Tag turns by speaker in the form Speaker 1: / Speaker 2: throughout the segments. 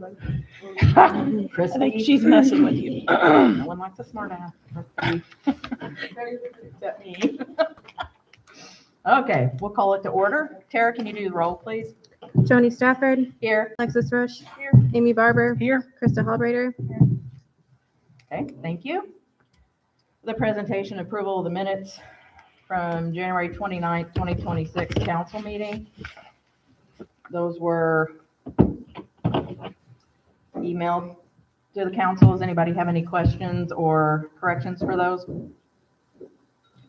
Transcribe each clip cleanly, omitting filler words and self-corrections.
Speaker 1: I
Speaker 2: Christie.
Speaker 1: think she's messing with you.
Speaker 2: No one likes a smart ass. Except me. Okay, we'll call it to order. Tara, can you do the roll, please?
Speaker 3: Joni Stafford,
Speaker 2: Here.
Speaker 3: Alexis Rush,
Speaker 2: Here.
Speaker 3: Amy Barber,
Speaker 1: Here.
Speaker 3: Krista Hallbreder.
Speaker 2: Okay, thank you. The presentation approval of the minutes from January 29th, 2026 council meeting. Those were emailed to the council. Does anybody have any questions or corrections for those?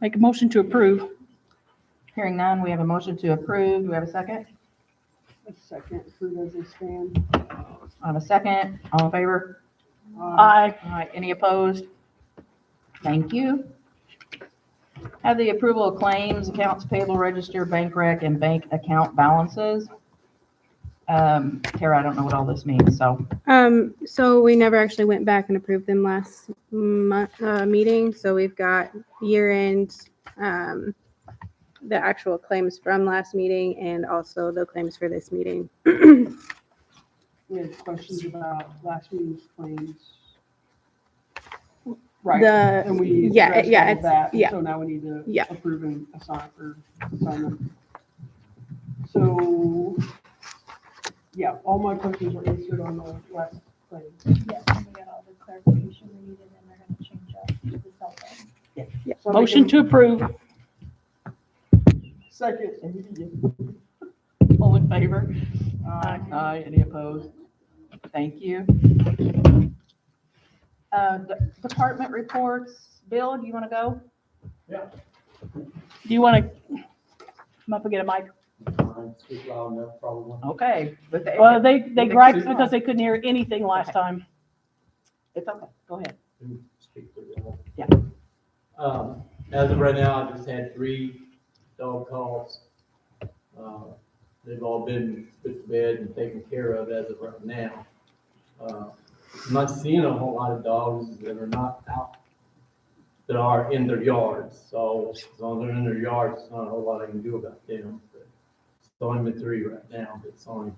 Speaker 1: Make a motion to approve.
Speaker 2: Hearing none, we have a motion to approve. Do we have a second?
Speaker 4: A second, approve as they stand.
Speaker 2: I have a second. All in favor?
Speaker 1: Aye.
Speaker 2: All right, any opposed? Thank you. Have the approval of claims, accounts payable register, bank rec, and bank account balances. Tara, I don't know what all this means, so.
Speaker 3: So we never actually went back and approved them last meeting. So we've got year-end, the actual claims from last meeting and also the claims for this meeting.
Speaker 4: We had questions about last meeting's claims. Right, and we addressed all of that, and so now we need to approve and assign or assign them. So, yeah, all my questions were answered on the last claim.
Speaker 5: Yes, and we got all the clarification we needed, and they're gonna change up the cell phone.
Speaker 4: So I
Speaker 1: Motion
Speaker 4: make
Speaker 1: to approve.
Speaker 4: a second.
Speaker 2: All in favor? Aye. Any opposed? Thank you. Department reports. Bill, do you want to go?
Speaker 1: Do you want to come up and get a mic?
Speaker 6: Speak loud enough, probably.
Speaker 2: Okay.
Speaker 1: Well, they griped because they couldn't hear anything last time.
Speaker 2: It's okay. Go ahead.
Speaker 6: Speak to them.
Speaker 2: Yeah.
Speaker 6: As of right now, I've just had 3 dog calls. They've all been put to bed and taken care of as of right now. I'm not seeing a whole lot of dogs that are not out, that are in their yards. So as long as they're in their yards, there's not a whole lot I can do about them. But it's only been 3 right now, but it's only,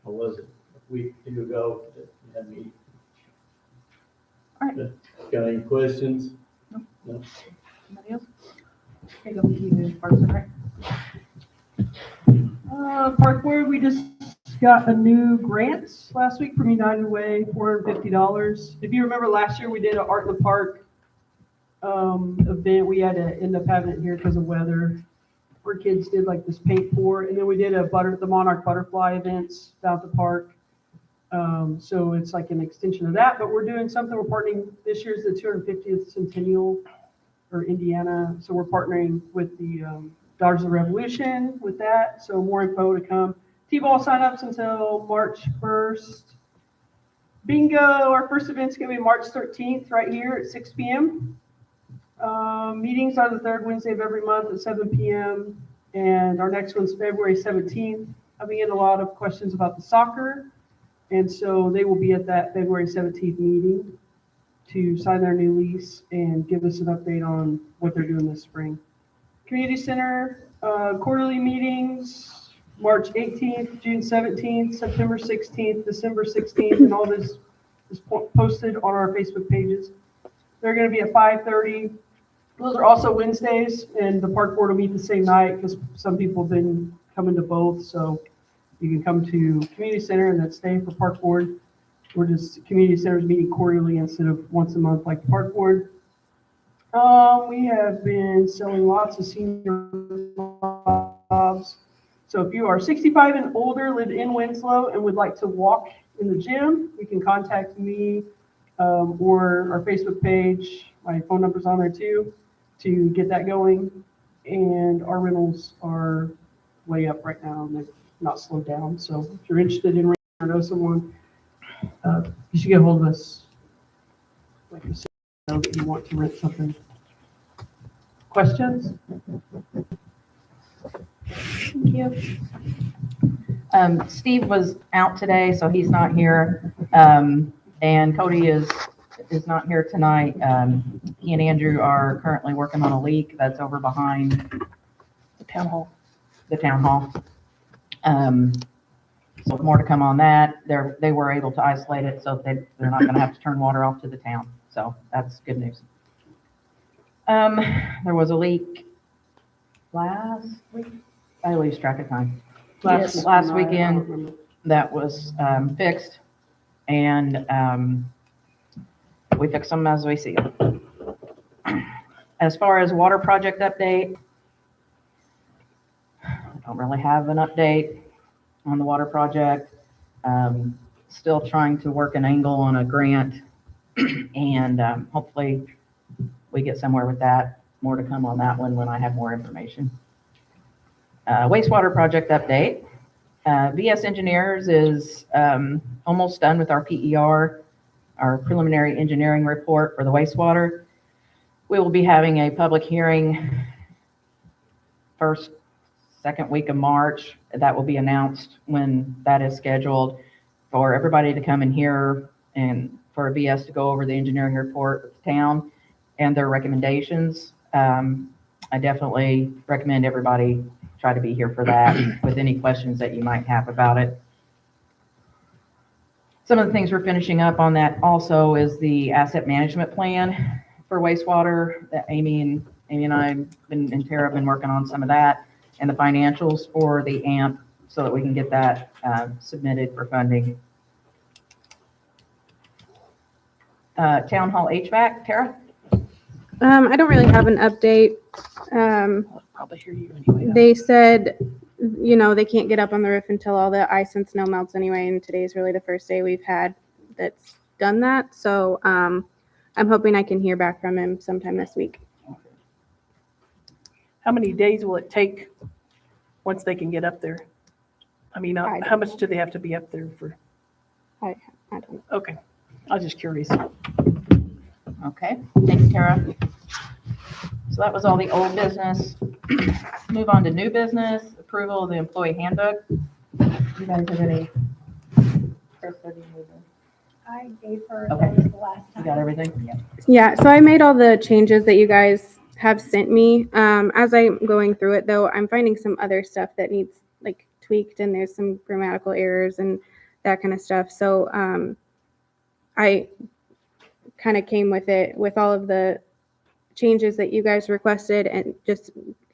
Speaker 6: what was it, a week or 2 ago that we had me.
Speaker 2: All right.
Speaker 6: Got any questions? No.
Speaker 2: Somebody else? Okay, go to you, Parks and Rec.
Speaker 4: Park Board, we just got a new grant last week from United Way, $450. If you remember last year, we did an Art in the Park event. We had to end up having it here because of weather. Where kids did like this paint pour, and then we did the Monarch Butterfly events down at the park. So it's like an extension of that, but we're doing something. We're partnering, this year's the 250th Centennial for Indiana. So we're partnering with the Daughters of the Revolution with that. So more info to come. T-ball signups until March 1st. Bingo, our first event's gonna be March 13th right here at 6 p.m. Meetings are the 3rd Wednesday of every month at 7 p.m. And our next one's February 17th. I've been getting a lot of questions about the soccer. And so they will be at that February 17th meeting to sign their new lease and give us an update on what they're doing this spring. Community Center, quarterly meetings, March 18th, June 17th, September 16th, December 16th, and all this is posted on our Facebook pages. They're going to be at 5:30. Those are also Wednesdays, and the park board will meet the same night because some people have been coming to both. So you can come to Community Center and then stay for park board. We're just, Community Center is meeting quarterly instead of once a month like the park board. We have been selling lots of senior jobs. So if you are 65 and older, live in Winslow, and would like to walk in the gym, you can contact me or our Facebook page. My phone number's on there too to get that going. And our rentals are way up right now and they've not slowed down. So if you're interested in renting or know someone, you should get a hold of us. Like I said, know that you want to rent something. Questions?
Speaker 2: Thank you. Steve was out today, so he's not here. And Cody is not here tonight. He and Andrew are currently working on a leak that's over behind
Speaker 1: The town hall.
Speaker 2: the town hall. So more to come on that. They were able to isolate it, so they're not gonna have to turn water off to the town. So that's good news. There was a leak last week. I lose track of time.
Speaker 1: Yes.
Speaker 2: Last weekend, that was fixed, and we fixed them as we see them. As far as water project update, I don't really have an update on the water project. Still trying to work an angle on a grant, and hopefully we get somewhere with that. More to come on that one when I have more information. Wastewater project update. VS Engineers is almost done with our PER, our preliminary engineering report for the wastewater. We will be having a public hearing second week of March. That will be announced when that is scheduled for everybody to come and hear, and for VS to go over the engineering report with the town and their recommendations. I definitely recommend everybody try to be here for that with any questions that you might have about it. Some of the things we're finishing up on that also is the asset management plan for wastewater that Amy and I and Tara have been working on some of that, and the financials for the AMP so that we can get that submitted for funding. Town hall HVAC, Tara?
Speaker 3: I don't really have an update.
Speaker 1: I'll probably hear you anyway.
Speaker 3: They said, they can't get up on the roof until all the ice and snow melts anyway, and today's really the first day we've had that's done that. So I'm hoping I can hear back from him sometime this week.
Speaker 1: How many days will it take once they can get up there? I mean,
Speaker 3: I
Speaker 1: how
Speaker 3: don't
Speaker 1: much do they have to be up there for?
Speaker 3: I don't know.
Speaker 1: Okay, I was just curious.
Speaker 2: Okay, thank you, Tara. So that was all the old business. Move on to new business, approval of the employee handbook. You guys have any? Chris, what do you need?
Speaker 5: I gave her,
Speaker 2: Okay.
Speaker 5: that was the last
Speaker 2: You
Speaker 5: time.
Speaker 2: got everything?
Speaker 5: Yep.
Speaker 3: Yeah, so I made all the changes that you guys have sent me. As I'm going through it, though, I'm finding some other stuff that needs like tweaked, and there's some grammatical errors and that kind of stuff. So I kind of came with it with all of the changes that you guys requested, and just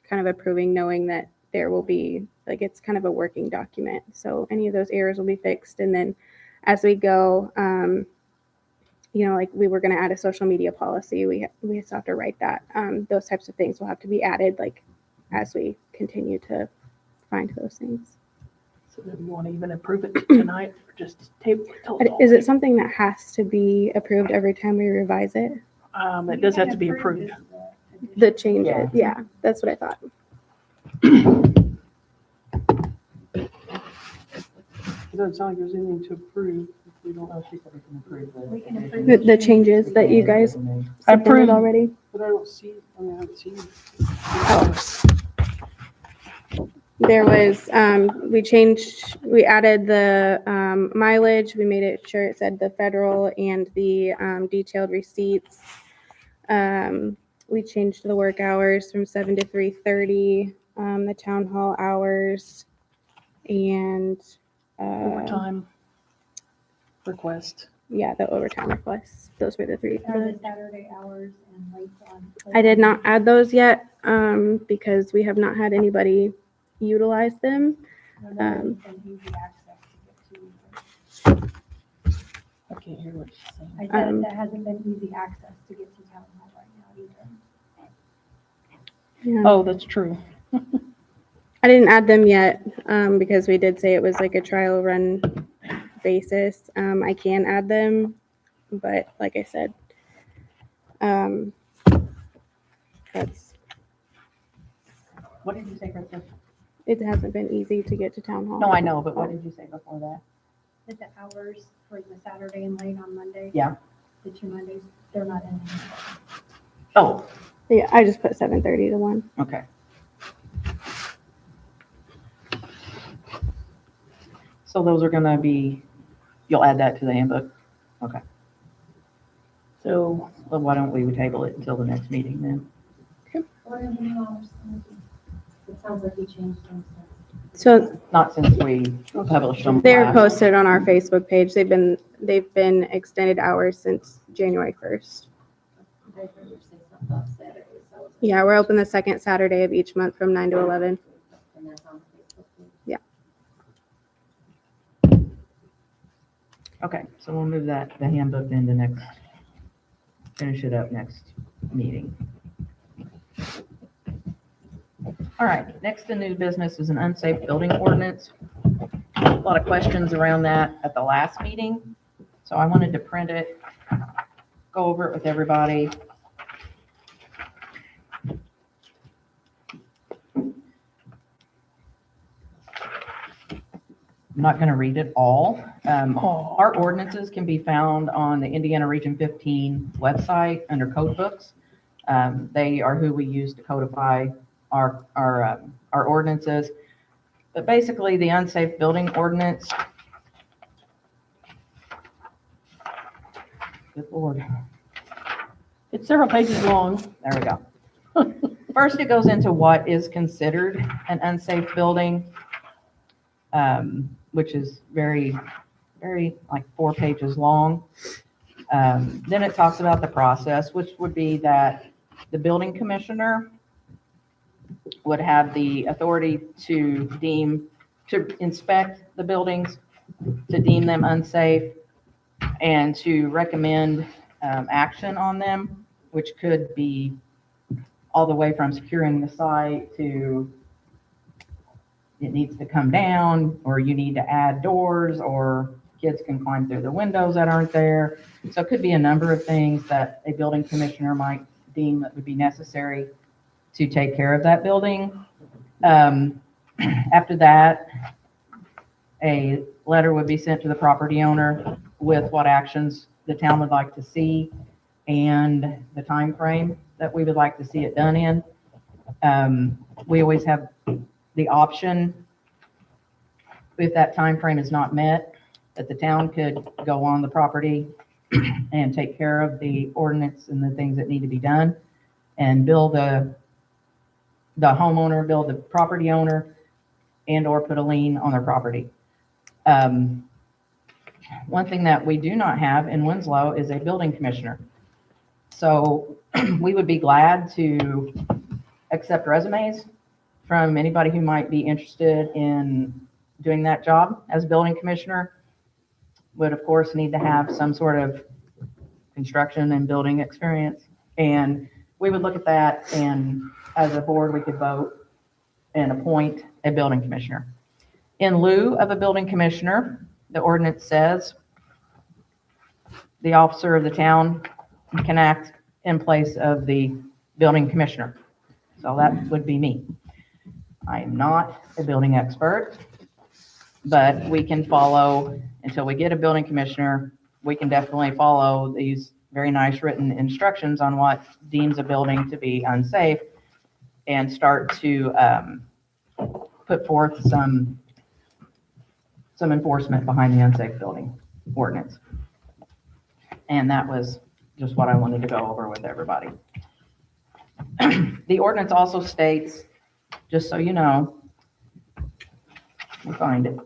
Speaker 3: kind of approving, knowing that there will be, like, it's kind of a working document. So any of those errors will be fixed. And then as we go, like we were going to add a social media policy. We still have to write that. Those types of things will have to be added, like, as we continue to find those things.
Speaker 1: So do you want to even approve it tonight or just table it till it's all
Speaker 3: Is it
Speaker 1: fixed?
Speaker 3: something that has to be approved every time we revise it?
Speaker 1: It does have to be approved.
Speaker 3: The changes, yeah, that's what I thought.
Speaker 4: It doesn't sound like there's anything to approve if we don't,
Speaker 2: She said we can approve
Speaker 5: We can approve
Speaker 3: The changes that you guys
Speaker 1: Approved.
Speaker 3: submitted already.
Speaker 4: but I don't see, I haven't seen it.
Speaker 3: There was, we added the mileage. We made it sure it said the federal and the detailed receipts. We changed the work hours from 7 to 3:30, the town hall hours, and
Speaker 1: Overtime request.
Speaker 3: yeah, the overtime requests. Those were the three.
Speaker 5: The Saturday hours and late on.
Speaker 3: I did not add those yet because we have not had anybody utilize them.
Speaker 5: And easy access to get to.
Speaker 1: I can't hear what she's saying.
Speaker 5: I said that hasn't been easy access to get to town hall right now either.
Speaker 3: Yeah.
Speaker 1: Oh, that's true.
Speaker 3: I didn't add them yet because we did say it was like a trial run basis. I can add them, but like I said, that's,
Speaker 2: What did you say, Krista?
Speaker 3: it hasn't been easy to get to town hall.
Speaker 2: No, I know, but what did you say before that?
Speaker 5: But the hours for the Saturday and late on Monday.
Speaker 2: Yeah.
Speaker 5: The 2 Mondays, they're not in.
Speaker 2: Oh,
Speaker 3: Yeah, I just put 7:30 to 1.
Speaker 2: okay. So those are gonna be, you'll add that to the handbook? Okay.
Speaker 1: So
Speaker 2: Well, why don't we table it until the next meeting then?
Speaker 5: What are the new hours? It sounds like we changed some stuff.
Speaker 3: So
Speaker 2: Not since we published them.
Speaker 3: they're
Speaker 2: last.
Speaker 3: posted on our Facebook page. They've been extended hours since January 1st.
Speaker 5: They heard you say something on Saturday, so.
Speaker 3: Yeah, we're open the second Saturday of each month from 9 to 11.
Speaker 5: And that's on Facebook.
Speaker 2: Okay, so we'll move the handbook into next, finish it up next meeting. All right, next in new business is an unsafe building ordinance. A lot of questions around that at the last meeting, so I wanted to print it, go over it with everybody. I'm not going to read it all. Our ordinances can be found on the Indiana Region 15 website under code books. They are who we use to codify our ordinances. But basically, the unsafe building ordinance. Good Lord.
Speaker 1: It's several pages long.
Speaker 2: There we go. First, it goes into what is considered an unsafe building, which is very, very like 4 pages long. Then it talks about the process, which would be that the building commissioner would have the authority to inspect the buildings, to deem them unsafe, and to recommend action on them, which could be all the way from securing the site to it needs to come down, or you need to add doors, or kids can climb through the windows that aren't there. So it could be a number of things that a building commissioner might deem that would be necessary to take care of that building. After that, a letter would be sent to the property owner with what actions the town would like to see and the time frame that we would like to see it done in. We always have the option, if that time frame is not met, that the town could go on the property and take care of the ordinance and the things that need to be done, and bill the homeowner, bill the property owner, and or put a lien on their property. One thing that we do not have in Winslow is a building commissioner. So we would be glad to accept resumes from anybody who might be interested in doing that job as building commissioner. Would of course need to have some sort of construction and building experience. And we would look at that, and as a board, we could vote and appoint a building commissioner. In lieu of a building commissioner, the ordinance says the officer of the town can act in place of the building commissioner. So that would be me. I am not a building expert, but we can follow, until we get a building commissioner, we can definitely follow these very nice written instructions on what deems a building to be unsafe, and start to put forth some enforcement behind the unsafe building ordinance. And that was just what I wanted to go over with everybody. The ordinance also states, just so you know, we'll find it.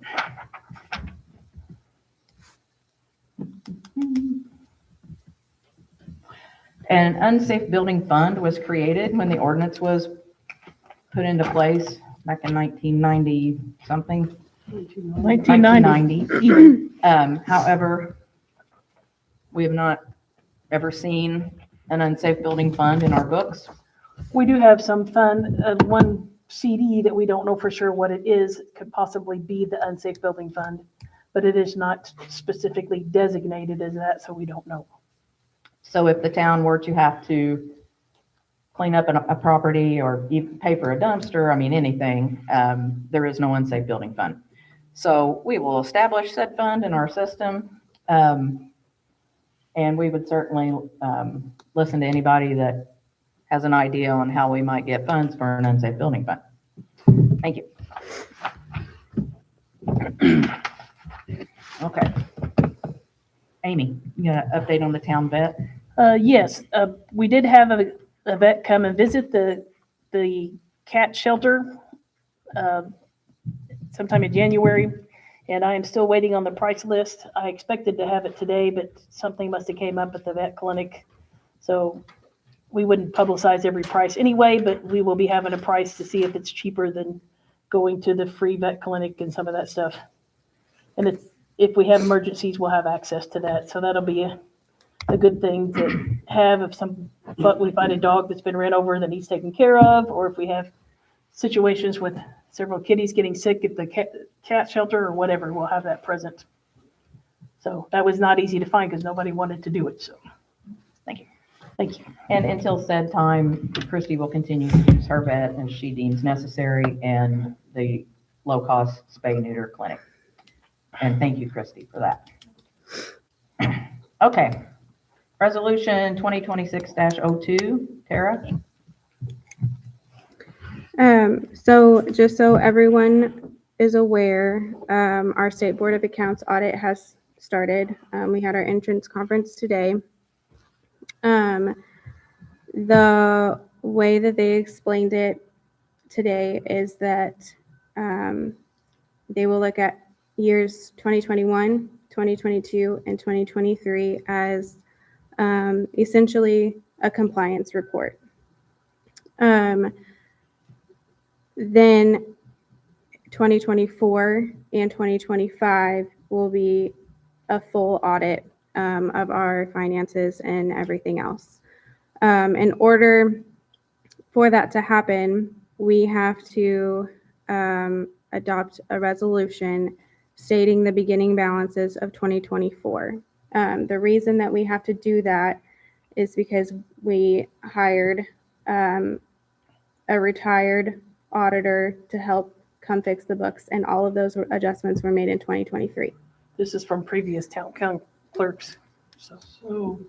Speaker 2: An unsafe building fund was created when the ordinance was put into place back in 1990 something.
Speaker 1: 1990.
Speaker 2: However, we have not ever seen an unsafe building fund in our books.
Speaker 1: We do have some fund, one CD that we don't know for sure what it is, could possibly be the unsafe building fund, but it is not specifically designated as that, so we don't know.
Speaker 2: So if the town were to have to clean up a property or even pay for a dumpster, I mean, anything, there is no unsafe building fund. So we will establish said fund in our system. And we would certainly listen to anybody that has an idea on how we might get funds for an unsafe building fund. Thank you. Okay. Amy, you got an update on the town vet?
Speaker 1: Yes, we did have a vet come and visit the cat shelter sometime in January. And I am still waiting on the price list. I expected to have it today, but something must have came up at the vet clinic. So we wouldn't publicize every price anyway, but we will be having a price to see if it's cheaper than going to the free vet clinic and some of that stuff. And it's, if we have emergencies, we'll have access to that. So that'll be a good thing to have if but we find a dog that's been ran over that needs taken care of, or if we have situations with several kitties getting sick at the cat shelter or whatever, we'll have that present. So that was not easy to find because nobody wanted to do it. So
Speaker 2: Thank you.
Speaker 1: thank you.
Speaker 2: And until said time, Christy will continue to use her vet as she deems necessary and the low-cost spay-neuter clinic. And thank you, Christy, for that. Okay. Resolution 2026-02, Tara?
Speaker 3: So just so everyone is aware, our State Board of Accounts audit has started. We had our entrance conference today. The way that they explained it today is that they will look at years 2021, 2022, and 2023 as essentially a compliance report. Then 2024 and 2025 will be a full audit of our finances and everything else. In order for that to happen, we have to adopt a resolution stating the beginning balances of 2024. The reason that we have to do that is because we hired a retired auditor to help come fix the books, and all of those adjustments were made in 2023.
Speaker 1: This is from previous town clerks. So
Speaker 4: So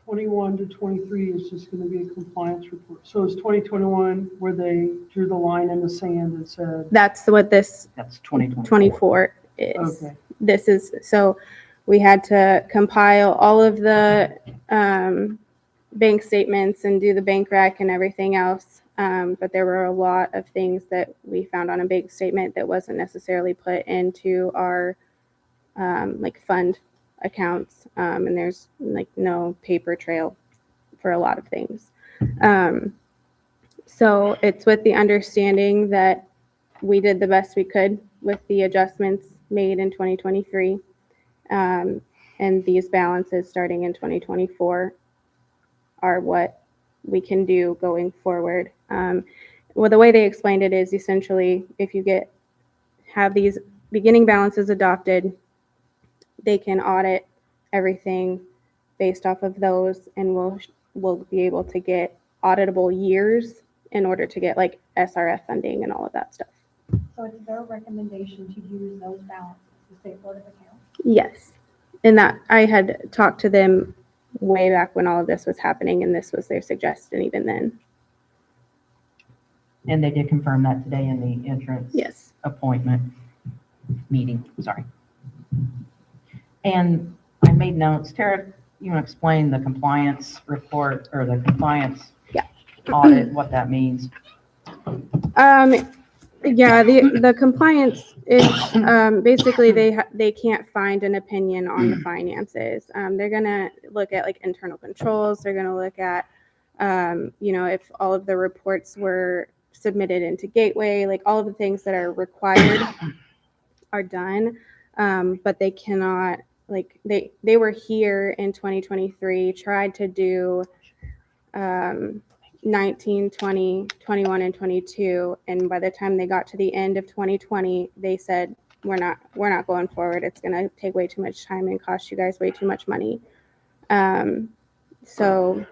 Speaker 4: 21 to 23 is just going to be a compliance report. So it's 2021 where they drew the line in the sand and said,
Speaker 3: That's what this
Speaker 2: That's 2024.
Speaker 3: 24 is.
Speaker 4: okay,
Speaker 3: This is, so we had to compile all of the bank statements and do the bank rec and everything else. But there were a lot of things that we found on a bank statement that wasn't necessarily put into our like fund accounts. And there's like no paper trail for a lot of things. So it's with the understanding that we did the best we could with the adjustments made in 2023. And these balances starting in 2024 are what we can do going forward. Well, the way they explained it is essentially if you have these beginning balances adopted, they can audit everything based off of those, and we'll be able to get auditable years in order to get like SRF funding and all of that stuff.
Speaker 5: So it's their recommendation to use those balances, the State Board of Accounts.
Speaker 3: Yes. And that I had talked to them way back when all of this was happening, and this was their suggestion even then.
Speaker 2: And they did confirm that today in the entrance
Speaker 3: Yes.
Speaker 2: appointment meeting, sorry. And I made notes. Tara, you want to explain the compliance report or the compliance audit, what that means?
Speaker 3: Yeah, the compliance is basically they can't find an opinion on the finances. They're gonna look at like internal controls. They're gonna look at if all of the reports were submitted into Gateway, like all of the things that are required are done, but they cannot, like they were here in 2023, tried to do 19, 20, 21, and 22, and by the time they got to the end of 2020, they said we're not going forward. It's going to take way too much time and cost you guys way too much money. So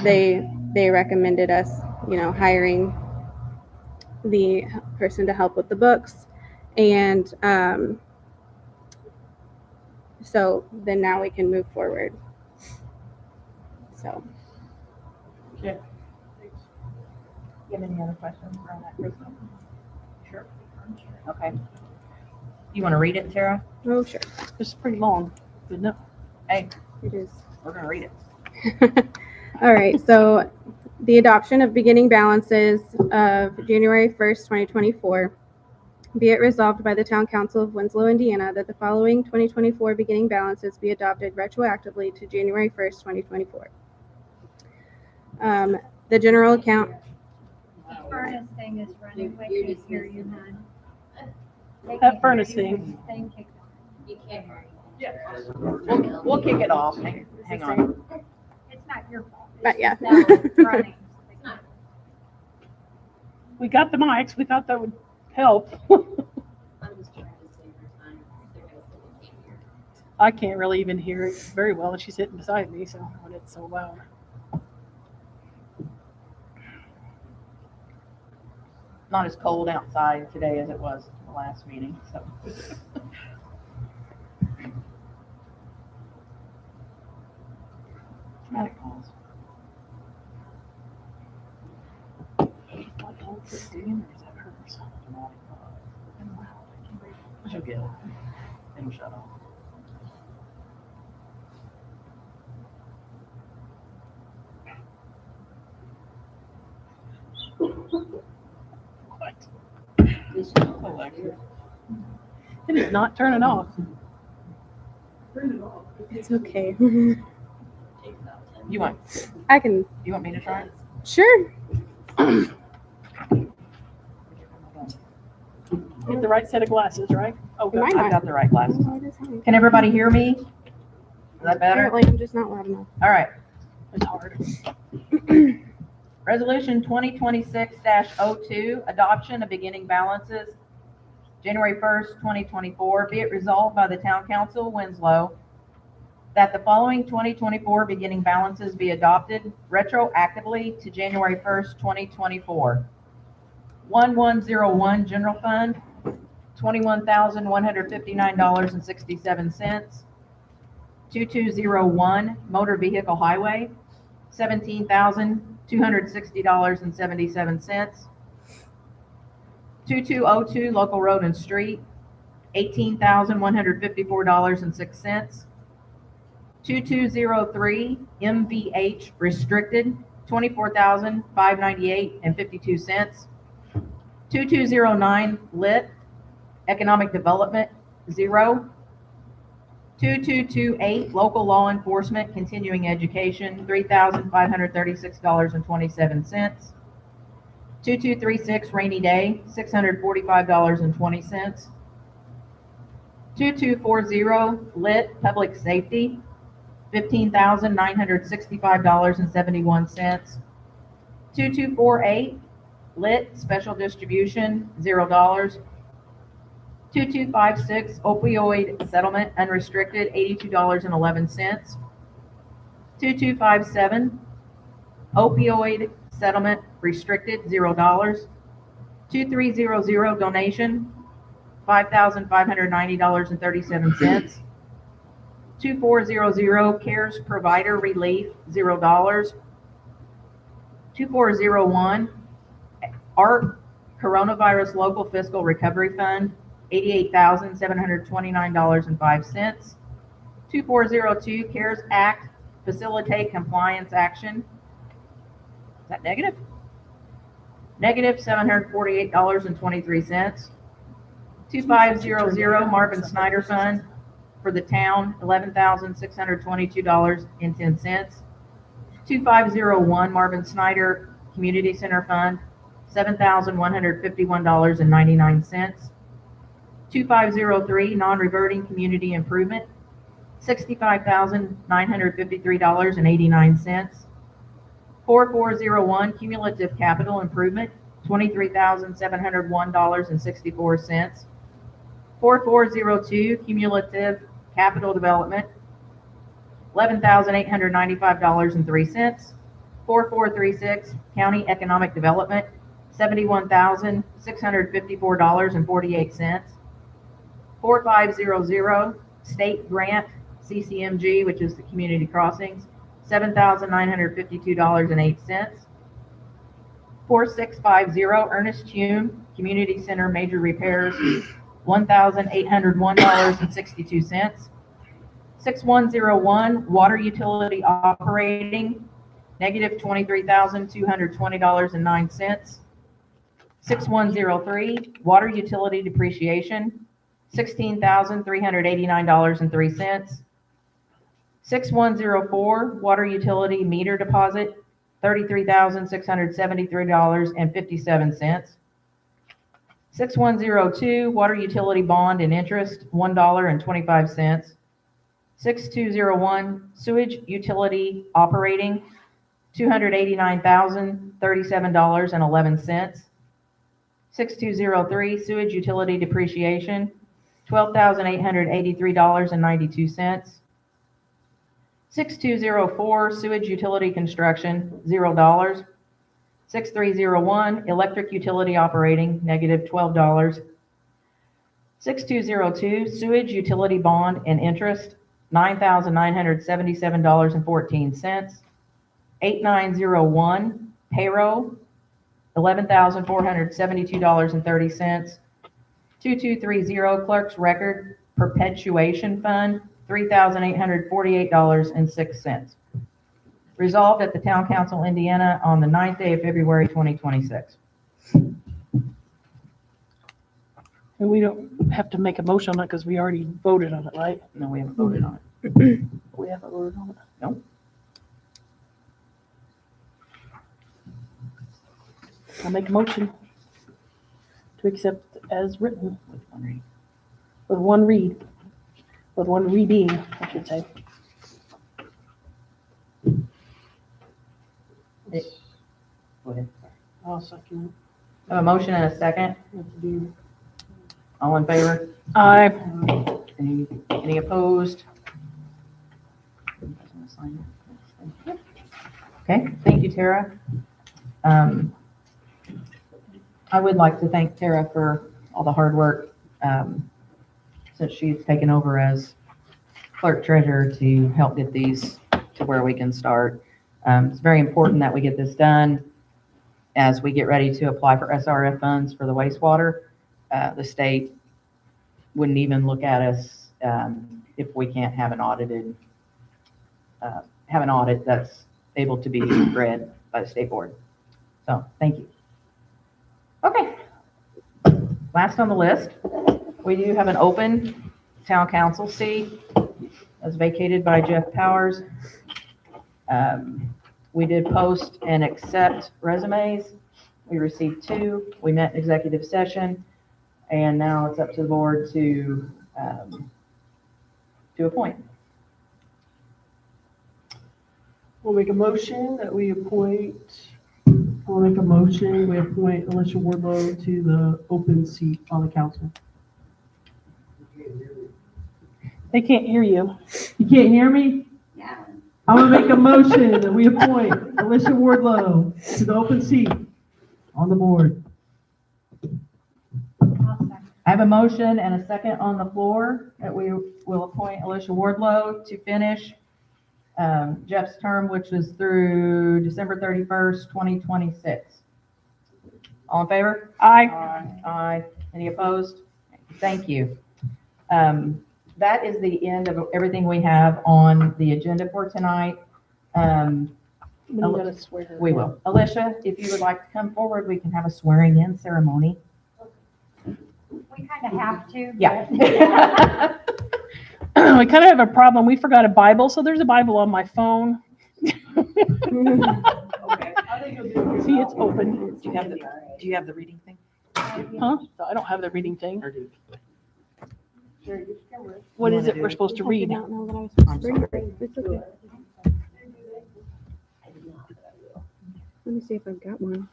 Speaker 3: they recommended us, hiring the person to help with the books, and so then now we can move forward. So.
Speaker 4: okay.
Speaker 2: You have any other questions around that, Crystal? Sure. Okay. You want to read it, Tara?
Speaker 3: Oh, sure.
Speaker 1: it's pretty long, isn't it?
Speaker 2: Hey,
Speaker 3: It is.
Speaker 2: we're going to read it.
Speaker 3: All right. So the adoption of beginning balances of January 1st, 2024. Be it resolved by the Town Council of Winslow, Indiana, that the following 2024 beginning balances be adopted retroactively to January 1st, 2024. The general account,
Speaker 5: Furnace thing is running, I can't hear you, hon.
Speaker 1: That furnace thing.
Speaker 5: Thing kicked
Speaker 2: We'll kick it off. Hang on.
Speaker 5: on. It's not your fault. It's
Speaker 3: But yeah.
Speaker 5: just that it's running.
Speaker 1: We got the mics. We thought that would help.
Speaker 7: I'm just trying to save her time. They're gonna say they can't hear.
Speaker 1: I can't really even hear it very well, and she's sitting beside me, so when it's so loud.
Speaker 2: Not as cold outside today as it was the last meeting, so. Dramatic pause.
Speaker 1: My phone's sitting, or is that hers?
Speaker 2: Dramatic pause. She'll get it. It'll shut off.
Speaker 1: What?
Speaker 2: Alexa.
Speaker 1: It is not turning off.
Speaker 3: it's okay.
Speaker 7: Takes about 10
Speaker 2: You want,
Speaker 3: I can,
Speaker 2: you want me to try it?
Speaker 3: sure.
Speaker 1: Get the right set of glasses, right? Oh, good.
Speaker 3: Mine
Speaker 2: I've got the right glasses.
Speaker 3: Oh, it is hard.
Speaker 2: Can everybody hear me? Is that better?
Speaker 3: Apparently, I'm just not loud enough.
Speaker 2: All right.
Speaker 1: It's hard.
Speaker 2: Resolution 2026-02, adoption of beginning balances, January 1st, 2024. Be it resolved by the Town Council, Winslow, that the following 2024 beginning balances be adopted retroactively to January 1st, 2024. 1101 General Fund, $21,159.67. 2201 Motor Vehicle Highway, $17,260.77. 2202 Local Road and Street, $18,154.06. 2203 MVH Restricted, $24,598.52. 2209 Lit Economic Development, 0. 2228 Local Law Enforcement Continuing Education, $3,536.27. 2236 Rainy Day, $645.20. 2240 Lit Public Safety, $15,965.71. 2248 Lit Special Distribution, $0. 2256 Opioid Settlement Unrestricted, $82.11. 2257 Opioid Settlement Restricted, $0. 2300 Donation, $5,590.37. 2400 CARES Provider Relief, $0. 2401 ARP Coronavirus Local Fiscal Recovery Fund, $88,729.05. 2402 CARES Act Facilitate Compliance Action. Is that negative? Negative $748.23. 2500 Marvin Snyder Fund for the town, $11,622.10. 2501 Marvin Snyder Community Center Fund, $7,151.99. 2503 Non-Reverting Community Improvement, $65,953.89. 4401 Cumulative Capital Improvement, $23,701.64. 4402 Cumulative Capital Development, $11,895.03. 4436 County Economic Development, $71,654.48. 4500 State Grant CCMG, which is the Community Crossings, $7,952.08. 4650 Ernest Hume Community Center Major Repairs, $1,801.62. 6101 Water Utility Operating, negative $23,220.09. 6103, water utility depreciation, $16,389.03. 6104, water utility meter deposit, $33,673.57. 6102, water utility bond and interest, $1.25. 6201, sewage utility operating, $289,037.11. 6203, sewage utility depreciation, $12,883.92. 6204, sewage utility construction, $0. 6301, electric utility operating, -$12. 6202, sewage utility bond and interest, $9,977.14. 8901, payroll, $11,472.30. 2230, clerk's record perpetuation fund, $3,848.06. Resolved at the Town Council, Indiana, on the 9th day of February, 2026.
Speaker 1: And we don't have to make a motion on it because we already voted on it, right?
Speaker 2: No, we haven't voted on it.
Speaker 1: We haven't voted on it.
Speaker 2: Nope.
Speaker 1: I'll make a motion to accept as written
Speaker 2: With one read.
Speaker 1: with one read, with one reading, I should say.
Speaker 2: Go ahead.
Speaker 1: I'll second.
Speaker 2: I have a motion and a second. All in favor?
Speaker 1: Aye.
Speaker 2: Any opposed? Okay, thank you, Tara. I would like to thank Tara for all the hard work since she's taken over as clerk treasurer to help get these to where we can start. It's very important that we get this done as we get ready to apply for SRF funds for the wastewater. The state wouldn't even look at us if we can't have an audited, have an audit that's able to be read by the state board. So thank you. Okay. Last on the list, we do have an open town council seat that's vacated by Jeff Powers. We did post and accept resumes. We received 2. We met in executive session, and now it's up to the board to appoint.
Speaker 4: We'll make a motion that we appoint, we appoint Alicia Wardlow to the open seat on the council.
Speaker 1: They can't hear you.
Speaker 4: You can't hear me?
Speaker 7: Yeah.
Speaker 4: I'm gonna make a motion that we appoint Alicia Wardlow to the open seat on the board.
Speaker 2: I have a motion and a second on the floor that we will appoint Alicia Wardlow to finish Jeff's term, which is through December 31st, 2026. All in favor?
Speaker 1: Aye.
Speaker 2: Aye. Any opposed? Thank you. That is the end of everything we have on the agenda for tonight.
Speaker 1: You gotta swear.
Speaker 2: We will. Alicia, if you would like to come forward, we can have a swearing in ceremony.
Speaker 5: We kind of have to.
Speaker 2: Yeah.
Speaker 1: We kind of have a problem. We forgot a Bible, so there's a Bible on my phone.
Speaker 4: Okay. I think you'll do
Speaker 1: See, it's open.
Speaker 2: Do you have the reading thing?
Speaker 1: Huh? No, I don't have the reading thing.
Speaker 2: Or do
Speaker 1: What
Speaker 2: You
Speaker 1: is
Speaker 2: wanna
Speaker 1: it
Speaker 2: do
Speaker 1: we're
Speaker 2: it?
Speaker 1: supposed to
Speaker 3: I
Speaker 1: read?
Speaker 3: did not know that I was supposed to
Speaker 2: I'm
Speaker 3: bring it. It's okay. Let me see if I've got one.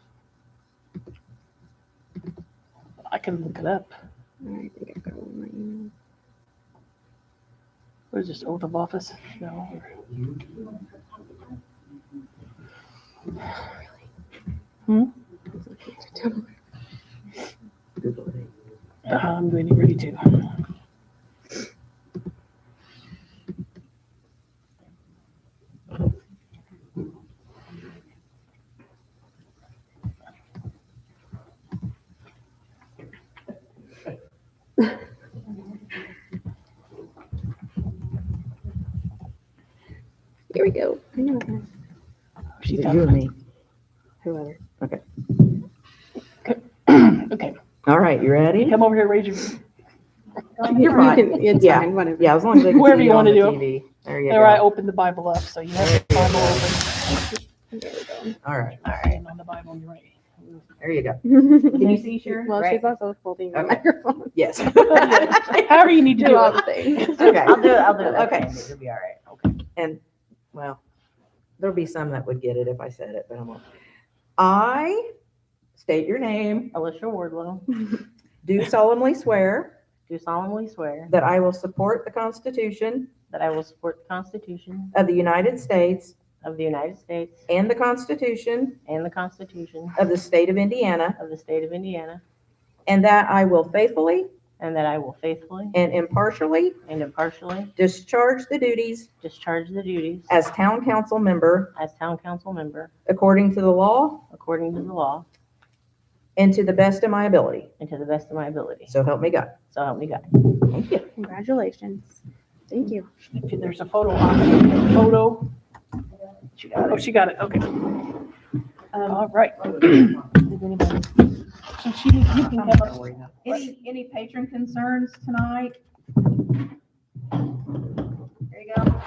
Speaker 1: I can look it up.
Speaker 3: I think I've got one in my email.
Speaker 1: What is this, oath of office? No. I'm getting ready to.
Speaker 3: Here we go. I know it.
Speaker 1: She
Speaker 2: you
Speaker 1: found
Speaker 2: and
Speaker 1: it.
Speaker 2: me?
Speaker 3: Whoever.
Speaker 2: Okay.
Speaker 1: Okay,
Speaker 2: All right, you ready?
Speaker 1: come over here, raise your,
Speaker 2: You're
Speaker 3: You
Speaker 2: fine.
Speaker 3: can- It's
Speaker 2: Yeah.
Speaker 3: fine, whatever.
Speaker 2: Yeah, as long as they can
Speaker 1: Wherever
Speaker 2: see
Speaker 1: you
Speaker 2: you on
Speaker 1: wanna
Speaker 2: the
Speaker 1: do it.
Speaker 2: TV. There you
Speaker 1: there, I
Speaker 2: go.
Speaker 1: opened the Bible up, so you have the Bible open.
Speaker 3: There we go.
Speaker 2: All right,
Speaker 1: And on the Bible on your right.
Speaker 2: there you go. Can you see, Sharon?
Speaker 3: Well,
Speaker 2: Right?
Speaker 3: she's also holding the
Speaker 2: Okay.
Speaker 3: microphone.
Speaker 2: Yes.
Speaker 1: However you need to
Speaker 3: Do
Speaker 1: do
Speaker 3: all
Speaker 1: it.
Speaker 3: the things.
Speaker 2: Okay.
Speaker 7: I'll do it.
Speaker 2: Okay.
Speaker 7: Andy. It'll be all right. Okay.
Speaker 2: And, well, there'll be some that would get it if I said it, but I won't. I state your name,
Speaker 7: Alicia Wardlow,
Speaker 2: do solemnly swear
Speaker 7: do solemnly swear
Speaker 2: that I will support the Constitution
Speaker 7: that I will support the Constitution
Speaker 2: of the United States
Speaker 7: of the United States
Speaker 2: and the Constitution
Speaker 7: and the Constitution
Speaker 2: of the State of Indiana,
Speaker 7: of the State of Indiana,
Speaker 2: and that I will faithfully
Speaker 7: and that I will faithfully
Speaker 2: and impartially
Speaker 7: and impartially
Speaker 2: discharge the duties
Speaker 7: discharge the duties
Speaker 2: as town council member
Speaker 7: as town council member
Speaker 2: according to the law
Speaker 7: according to the law
Speaker 2: and to the best of my ability.
Speaker 7: and to the best of my ability.
Speaker 2: So help me God.
Speaker 7: So help me God.
Speaker 2: Thank you.
Speaker 3: Congratulations. Thank you.
Speaker 1: If there's a photo on it, photo. Oh, she got it, okay. All right. Did anybody- So she, you can have a.
Speaker 2: Any patron concerns tonight? There you go.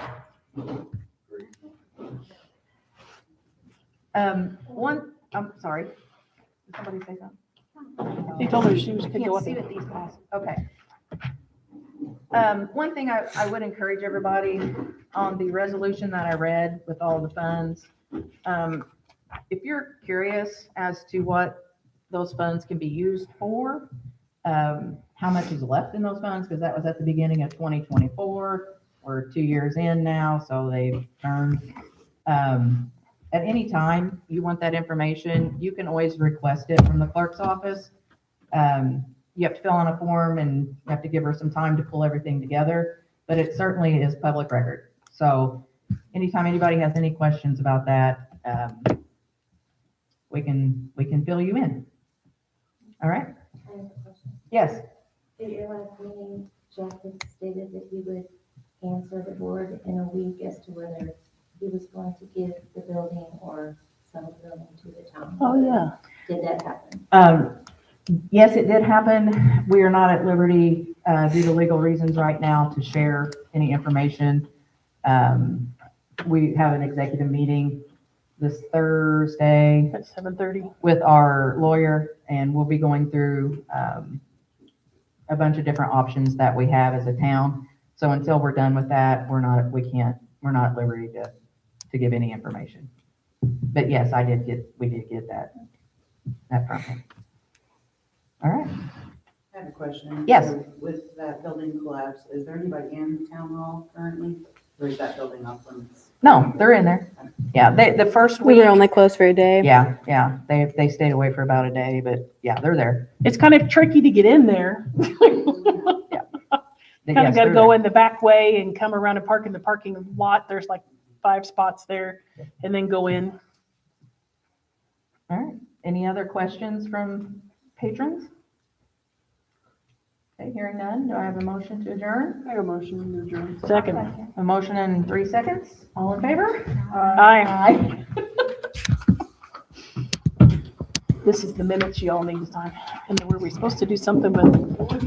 Speaker 2: I'm sorry. Did somebody say something?
Speaker 1: She told her she was,
Speaker 2: I
Speaker 1: could go
Speaker 2: can't
Speaker 1: up
Speaker 2: see
Speaker 1: there.
Speaker 2: what these pass. Okay. One thing I would encourage everybody on the resolution that I read with all the funds, if you're curious as to what those funds can be used for, how much is left in those funds, because that was at the beginning of 2024. We're 2 years in now, so they've turned. At any time you want that information, you can always request it from the clerk's office. You have to fill out a form and you have to give her some time to pull everything together, but it certainly is public record. So anytime anybody has any questions about that, we can fill you in. All right?
Speaker 8: I have a question.
Speaker 2: Yes.
Speaker 8: At your last meeting, Jack had stated that he would answer the board in a week as to whether he was going to give the building or sell the building to the town.
Speaker 1: Oh, yeah.
Speaker 8: Did that happen?
Speaker 2: Yes, it did happen. We are not at liberty, due to legal reasons right now, to share any information. We have an executive meeting this Thursday
Speaker 1: At 7:30.
Speaker 2: with our lawyer, and we'll be going through a bunch of different options that we have as a town. So until we're done with that, we're not at liberty to give any information. But yes, we did get that from him. All right.
Speaker 9: I have a question.
Speaker 2: Yes.
Speaker 9: So with that building collapse, is there anybody in town hall currently? Or is that building off limits?
Speaker 2: No, they're in there. Yeah, the first
Speaker 3: We
Speaker 2: week.
Speaker 3: were only closed for a day.
Speaker 2: Yeah, they stayed away for about a day, but yeah, they're there.
Speaker 1: It's kind of tricky to get in there. Kind
Speaker 2: Yes,
Speaker 1: of got to
Speaker 2: they're
Speaker 1: go
Speaker 2: there.
Speaker 1: in the back way and come around and park in the parking lot. There's like 5 spots there and then go in.
Speaker 2: All right. Any other questions from patrons? Okay, hearing none. Do I have a motion to adjourn?
Speaker 4: I have a motion to adjourn.
Speaker 1: Second.
Speaker 2: A motion in 3 seconds. All in favor?
Speaker 1: Aye. This is the minutes you all need to sign. And then were we supposed to do something with